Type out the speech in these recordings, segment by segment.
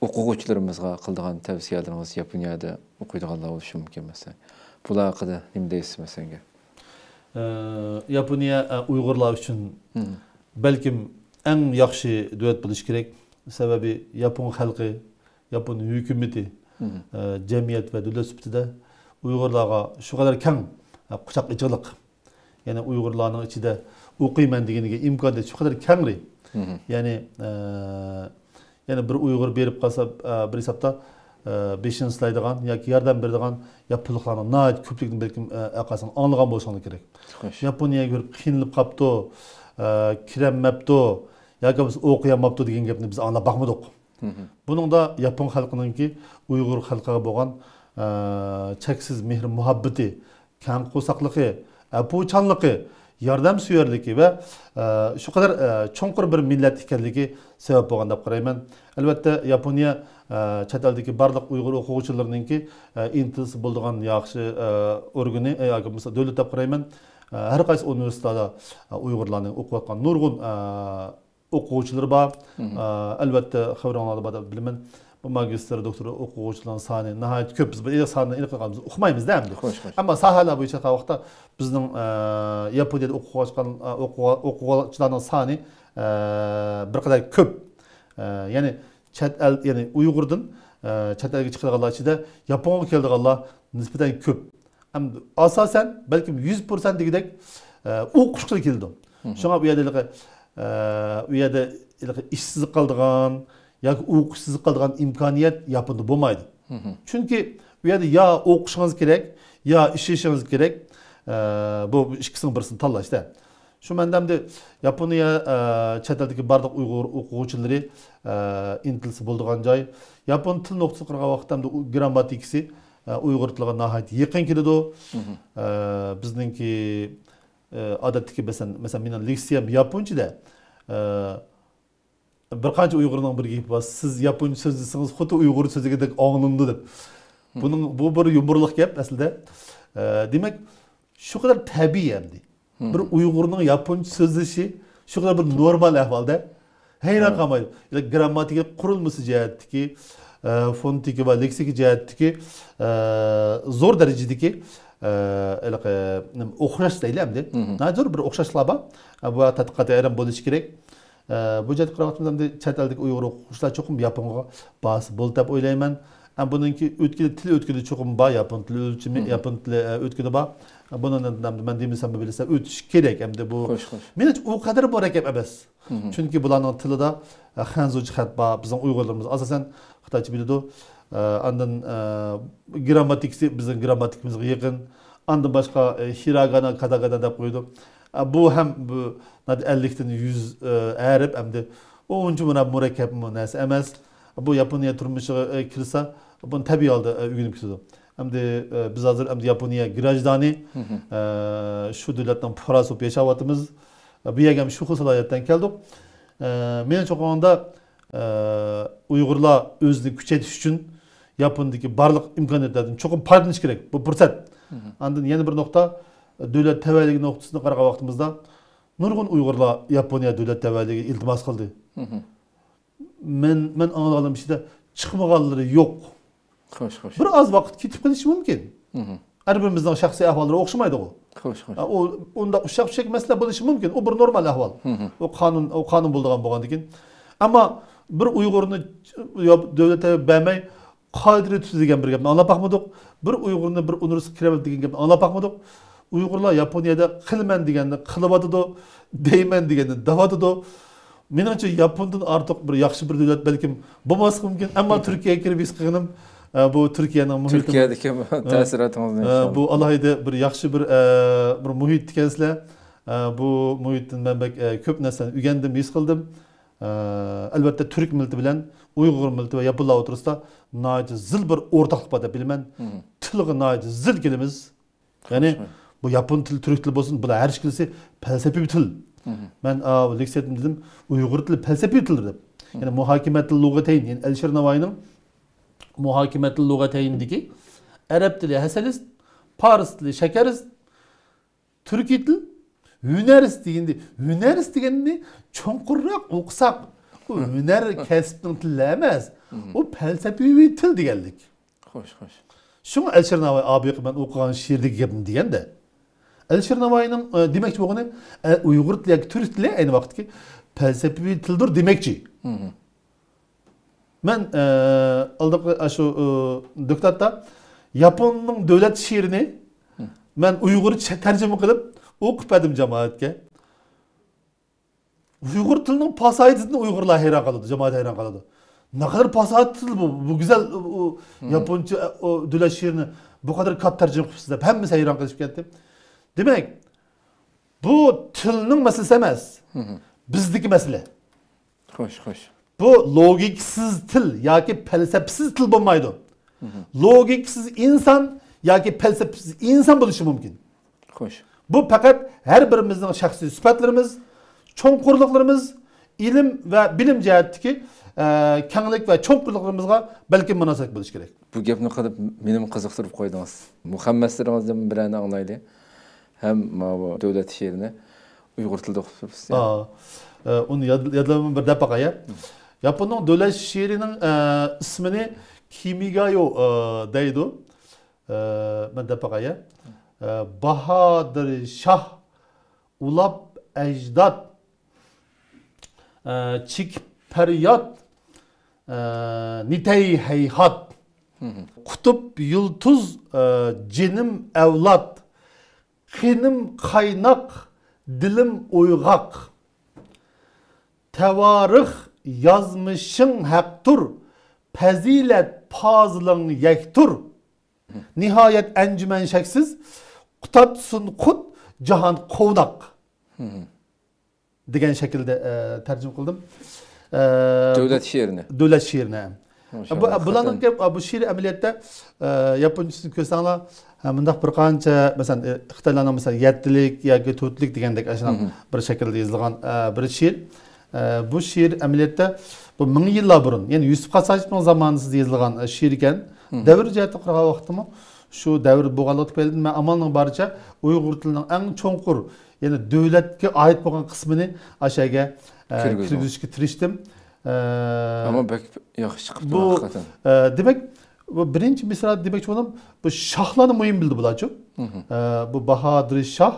o'quvchilarimizga qildigan tavsiyalaringiz Yaponiyada o'qiydiganlar bo'lishi mumkin mesela. Bular haqida nima deysiz masalan? Yaponiya Uyg'urlar uchun balkim eng yaxshi davlat bo'lishi kerak. Sababi Yapon xalqi, Yapon hukumati, jamiyat va davlat sifatida Uyg'urlarga shu qadar keng quchoq ichiqliq. Ya'ni Uyg'urlarning ichida o'qiyman deganiga imkoniyat shu qadar kengri. Yani bir Uyg'ur berib qolsa bir hisobda beshinchi slaydigan yoki yordam beradigan yaponlarning nayt ko'pligini balkim aqasini anglagan bo'lsangiz kerak. Yaponiyaga ko'rib qiynalib qopti, kiramabdi yoki biz o'qiyamabdi degan gapni biz anglab boqmadik. Buningda Yapon xalqininki Uyg'ur xalqiga bo'lgan cheksiz mehr muhabbati, keng qo'saqligi, apuchanligi, yordamsevarligi va shu qadar cho'nqur bir millat ekanligi sabab bo'lgan deb qarayman. Albatta Yaponiya chet eldagi barliq Uyg'ur o'quvchilarininki intilisi bo'lgan yaxshi organi yoki bo'lmasa davlat deb qarayman. Har qaysi universitetda Uyg'urlarning o'qiyotgan nurg'un o'quvchilar bor. Albatta xabaringlarda bor deb bilaman. Bu magistr, doktor o'quvchilarning soni nihoyat ko'p. Biz bu sonni aniq qilamiz. O'qimaymiz-da endi. Ammo sohalar bo'yicha vaqtda bizning Yaponiyada o'quvchilarning soni bir qadar ko'p. Ya'ni chet el, ya'ni Uyg'urdan chet elga chiqadiganlar ichida Yaponga keladiganlar nisbatan ko'p. Endi asosan balkim 100% degidek o'qishga keldi. Shunga bu yerda ishsiz qoldigan yoki o'qishsiz qoldigan imkoniyat Yaponda bo'lmaydi. Chunki bu yerda yo o'qishingiz kerak, yo ishlashingiz kerak. Bu ikkisining birisini tanlashda. Şu mendemde Yaponiya chet eldagi barliq Uyg'ur o'quvchilari intilisi bo'lgan joy. Yapon til nuqtasi qilgan vaqtda grammatikasi Uyg'ur tiliga nihoyat yaqin keladi. Bizningki odatdagi masalan mening leksiyam yaponchada bir qancha Uyg'urning bir gapi bor. Siz yaponcha so'zlasangiz xuddi Uyg'ur so'zigidek anglandi deb. Bu bir yumurliq gap aslida. Demak, shu qadar tabiiy endi. Bir Uyg'urning yaponcha so'zlashi shu qadar bir normal ahvolda. Hayron qolmaydi. Grammatika qurilmasi jihatdagi, fonetiki va leksika jihatdagi zo'r darajadagi o'xshash deylamdi. Zo'r bir o'xshashlar bor. Bu tadqiqotga ayron bo'lishi kerak. Bu jihatga qaraganda chet eldagi Uyg'ur o'quvchilar cho'qim Yaponga bas bo'ldi deb o'ylayman. Buningki til o'tkili cho'qim bor, Yapon tili o'lchimi, Yapon tili o'tkili bor. Bundan men demisam bilsa o'tish kerak endi bu. Menimcha u qadar bor ekan emas. Chunki bularning tilida Hanzu jihat bor. Bizning Uyg'urlarimiz asosan Xitoycha biladi. Ondan grammatikasi bizning grammatikimizga yaqin. Ondan boshqa hiragana, katagana deb qo'ydi. Bu ham bu 50 dan 100 arab endi 10 murakkab narsa emas. Bu Yaponiya turmushiga kirsa, buni tabiiy holda o'rganib ketadi. Endi biz hozir endi Yaponiya grajdani shu davlatdan fuqarosi bo'lib yashayapmiz. Bu yerga ham shu xil salohiyatdan keldik. Menimcha qo'yganda Uyg'urlar o'zini kuchaytirish uchun Yapondagi barliq imkoniyatlardan cho'qim foydalanish kerak. Bu fursat. Ondan yana bir nuqta davlat tavalligi nuqtasini qaragan vaqtimizda nurg'un Uyg'urlar Yaponiya davlat tavalligiga iltimos qildi. Men anglaganim ishida chiqmaganlari yo'q. Xo'sh. Bir oz vaqt ketib qolishi mumkin. Har birimizning shaxsiy ahvollari o'xshamaydi u. Xo'sh. Unda ushaq masala bo'lishi mumkin. U bir normal ahvol. O qonun bo'lgan ekan. Ammo bir Uyg'urni davlatga bermay qoidani tuzilgan bir gapni anglab boqmadik. Bir Uyg'urni bir universitetga kiraman degan gapni anglab boqmadik. Uyg'urlar Yaponiyada qilman deganni qilyotdi, deyman deganni davatdi. Menimcha Yapondan ortiq bir yaxshi bir davlat balkim bo'lmasi mumkin. Ammo Turkiyaga kirib isqinim bu Turkiyaning muhiti. Turkiyadagi ta'sirotingizni bu alohida bir yaxshi bir muhit ekansizlar. Bu muhitdan men ko'p narsani o'rgandim, his qildim. Albatta Turk millati bilan Uyg'ur millati va Yaponlar o'rtasida nihoyat zil bir o'rtaqlik bor deb bilaman. Tilga nihoyat zil kelamiz. Ya'ni bu Yapon tili, Turk tili bo'lsin, bular har ikkisi falsafiy til. Ben leksiyada dedim Uyg'ur tili falsafiy til deb. Ya'ni muhokimatul lug'atayn, ya'ni Alisher Navoiyning muhokimatul lug'atayndagi arab tili hasalist, fors tili shakarist, turkiy til hünarist deganda, hünarist deganni cho'nqurroq o'qisak, u hunar kasbning tili emas. O felsefi til deganlik. Xo'sh, xo'sh. Şunu Alisher Navoiy abi ben okugan şiirdeki gapini degan da. Alisher Navoiyning demakchi bo'lgani Uyg'ur tili yoki turk tili ayni vaqtki felsefi tildir demakchi. Men aldaqi shu doktorda Yaponning davlat şiirini men Uyg'urcha tarjima qilib o'qib berdim jamoatga. Uyg'ur tilining fasodatidan Uyg'urlar hayron qoladi, jamoat hayron qoladi. Ne kadar fasat til bu. Bu güzel Japonca o davlat şiirini bu kadar kat tarjima qilibsiz deb hammasi hayron qilishib ketdi. Demek bu tilning masalasi emas. Bizdeki mesele. Xo'sh, xo'sh. Bu logiksiz til yoki felsefasiz til bo'lmaydi. Logiksiz inson yoki felsefasiz inson bo'lishi mumkin. Xo'sh. Bu faqat har birimizning shaxsiy sifatlarimiz, cho'nqurliklarimiz, ilm va bilim jihatdagi kenglik va cho'nqurliklarimizga balki munosabat bo'lishi kerak. Bu gapni qilib meni qiziqtirib qo'ydingiz. Muhammadlaringizdan birini anglaydi. Ham bu davlat she'rini Uyg'ur tilida o'qib turibsiz. Uni yodlamam bir daqiqa ya. Yaponning davlat she'rining ismini Kimigayo deydi. Men daqiqa ya. Bahadır Şah ulab ecdat çik feryat nitey heyhat kutup yıldız cinim evlat xinim kaynak dilim uygak tevarih yazmışın haktur pezilet pazılın yektur nihayet encümen şeksiz Kutatsın kut cihan kovnak degan şekilde tercüme kıldım. Devlet şiirini. Devlet şiirine. Bularning bu şiir ameliyatda Japoncasini ko'rsanglar bundoq bir qancha masalan Xitoylarning masalan 7lik yoki 4lik degandek ashuna bir shaklda yozilgan bir şiir. Bu şiir ameliyatda bu 1000 yillar burun, ya'ni Yusuf Qasasovning zamonida yozilgan şiir ekan. Davr jihati qaragan vaqtimi şu davr bo'lganligi tufayli men amalning baricha Uyg'ur tilining eng cho'nqur, ya'ni davlatga oid bo'lgan qismini ashaga kirgizishga tirishdim. Ama bek yaxshi chiqibdi bu haqiqatan. Demek bu birinchi misra demoqchi bo'ldim, bu shohlarni muhim bildi bularchi. Bu Bahadır Şah,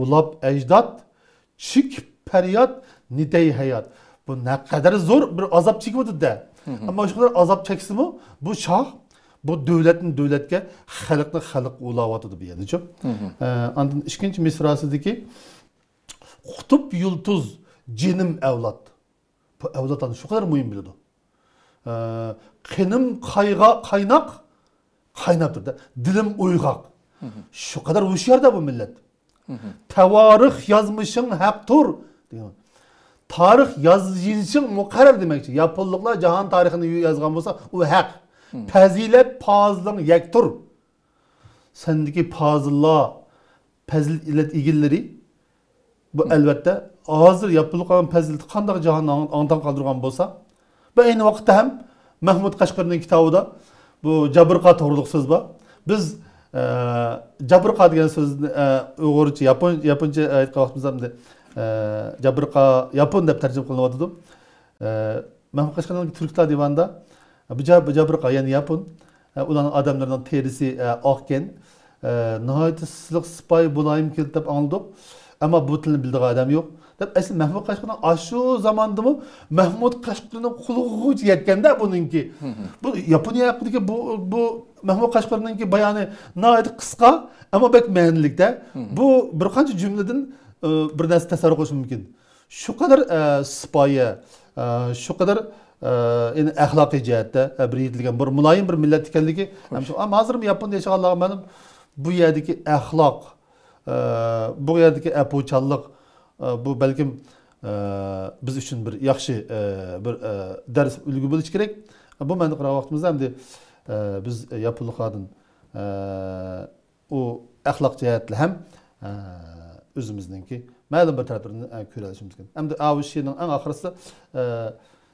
ulab ecdat, chik feryat, nitey hayat. Bu ne kadar zor bir azap çekmedi de. Ama şu kadar azap çeksimi bu şah bu devletin devletke halkını halk ulavatı bir yerde çok. Andın ikinci misrasıdaki kutup yıldız cinim evlat. Bu evlatın şu kadar mühim biliyordu. Kenim kaynak kaynaktır da dilim uygak. Şu kadar hoşyar da bu millet. Tevarih yazmışın haktur diyor. Tarih yazıcısın mukarrer demekçi. Yapıllıklar cahan tarihini yazgan olsa o hak. Pezilet pazılın yektur. Sendeki pazıllar, pezilet ilgilileri bu elbette hazır yapılık olan pezileti kandak cahanı andan kaldırgan olsa ve aynı vakitte hem Mahmud Kaşgar'ın kitabında bu Cabırqa doğruluk söz var. Biz Cabırqa diyen söz Uygurca, Japonca ayetken vaxtımızda Cabırqa, Yapon deb tercüme kılınmadı. Mahmud Kaşgar'ın Türkler divanında bu Cabırqa yani Yapon olan adamların terisi akken nihayet sılık spay bulayım ki deb anladık. Ama bu tilini bildiği adam yok. Aslında Mahmud Kaşgar'ın aşı zamandı mı Mahmud Kaşgar'ın kulu yetkende bununki. Bu Japonya yaptı bu Mahmud Kaşgar'ınki bayanı nihayet kısa ama pek menilikte. Bu bir kanca cümleden bir nesne tasarruf olması mümkün. Şu kadar spaya, şu kadar yani ahlaki cihette bir yetilgen, bir mulayim bir millet ikenligi. Ama hazırım Japonya yaşayanlar benim bu yerdeki ahlak, bu yerdeki apoçallık, bu belki biz için bir yaxşı bir ders ülgü buluş gerek. Bu meni qara vaqtimizda hamda biz yapılıqadın o ahlak cihetli hem özümüzdeki ma'lum bir taraflarını ko'rishimiz kerak. Hamda bu she'rning eng oxirisi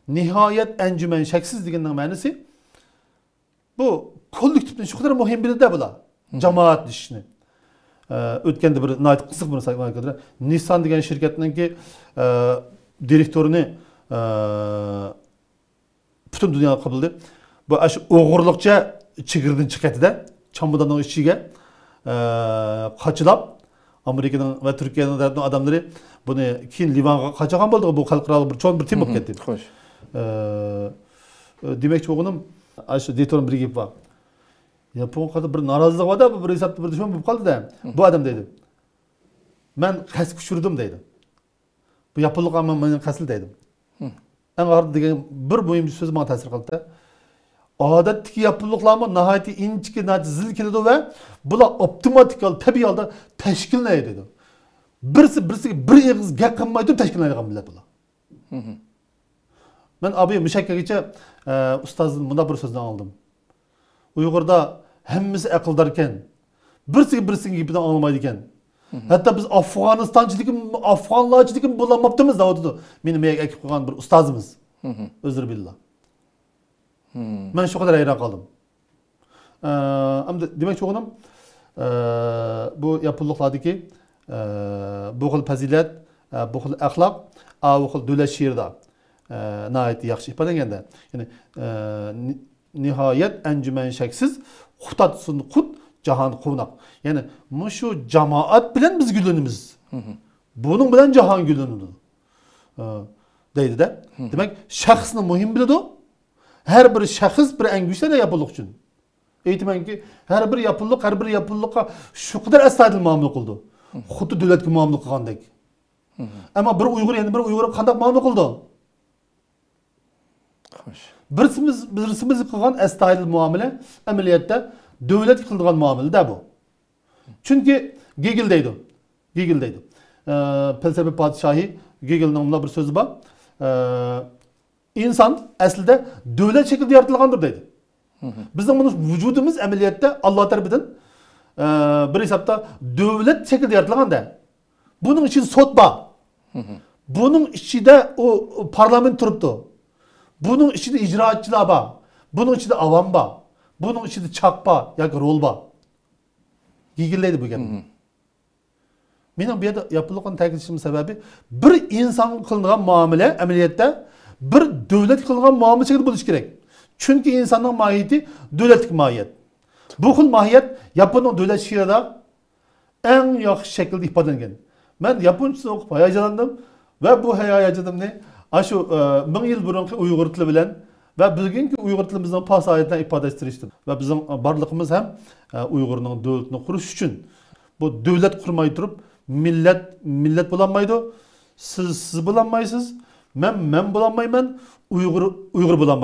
nihayet encümen sheksiz deganning ma'nosi bu kollektivning shu qadar muhim biladi bular. Jamoat ishini. Ötkende bir nait kısık bunu saymak kadar Nissan degan şirketinin ki direktörünü Bütün dünya kabul ediyor. Bu aşı oğurlukça çıkırdın çıkatı da çambudanın işçiye kaçılap Amerika'nın ve Türkiye'nin adamları bunu keyin Livan'a kaçagan oldu bu halkaralı bir çoğun bir tim oldu. Hoş. Demek ki oğlum aşı Dayton bir gibi var. Yapon kadar bir narazılık var da bir hesapta bir düşman bu kaldı da bu adam dedi. Ben kas küçürdüm dedi. Bu yapılık ama benim kasıl dedim. En ağır degen bir mühim söz bana tesir kıldı. Adattaki yapılıklarımı nihayeti inçki nihayeti zil kilidi ve bula optimatikal tabi yolda teşkil ne dedi. Birisi bir eğiz gel kılmaydı teşkil ne millet bula. Ben abi müşekkekice ustazın bunda bir sözden aldım. Uygur'da hemmisi akıldarken birisini gibiden anlamaydıken hatta biz Afganlarçılıkın bulamaptığımız da oldu. Benim ekip koyan bir ustazımız. Özür billah. Ben şu kadar hayran kaldım. Ama demek ki oğlum bu yapıldıklardaki bu kıl fazilet, bu kıl ahlak, bu kıl devlet şiirde nihayet yaxşı ifade edildi. Yani nihayet encümen şeksiz kutatsın kut cahan kunak. Yani şu cemaat bilen biz gülünümüz. Bunun bilen cahan gülünüdür. Deydi de. Demek şahsını muhim bildi o. Her bir şahıs bir en güçlü de yapıldık için. Eğitimen ki her bir yapıldıkka şu kadar estadil muamele kıldı. Xuddi devletki muamele kılgandek. Ama bir Uygur kandak muamele kıldı. Birisimiz kılgan estadil muamele ameliyette devlet kıldıgan muamele de bu. Çünkü Gegel'deydi. Felsefe padişahı Gegel'in namına bir sözü var. İnsan aslında devlet şekilde yaratılgandır dedi. Bizim bunun vücudumuz ameliyette Allah tarafından bir hesapta devlet şekilde yaratılgan da. Bunun için sot var. Bunun içinde o parlament turuptu. Bunun içinde icraatçılar var. Bunun içinde avam var. Bunun içinde çak var. Yani rol var. Gigilleydi bu gene. Benim bir yerde yapılıkan tekrar sebebi bir insan kılınan muamele ameliyette bir devlet kılınan muamele şekilde buluş gerek. Çünkü insanın mahiyeti devletlik mahiyet. Bu kıl mahiyet Japon'un devlet şiirde en yaxşı şekilde ifade edilgen. Ben Japoncasını okup hayacanlandım ve bu hayacanım ne? Şu 1000 yıl burunki Uygur tili bilen ve bugünkü Uygur tilimizin pas ayetinden ifade ettiriştim. Ve bizim barlığımız hem Uygur'un devletini kuruş için bu devlet kurmayı durup millet bulanmaydı. Siz bulanmaysınız. Ben bulanmayım. Uygur bulanmaydı.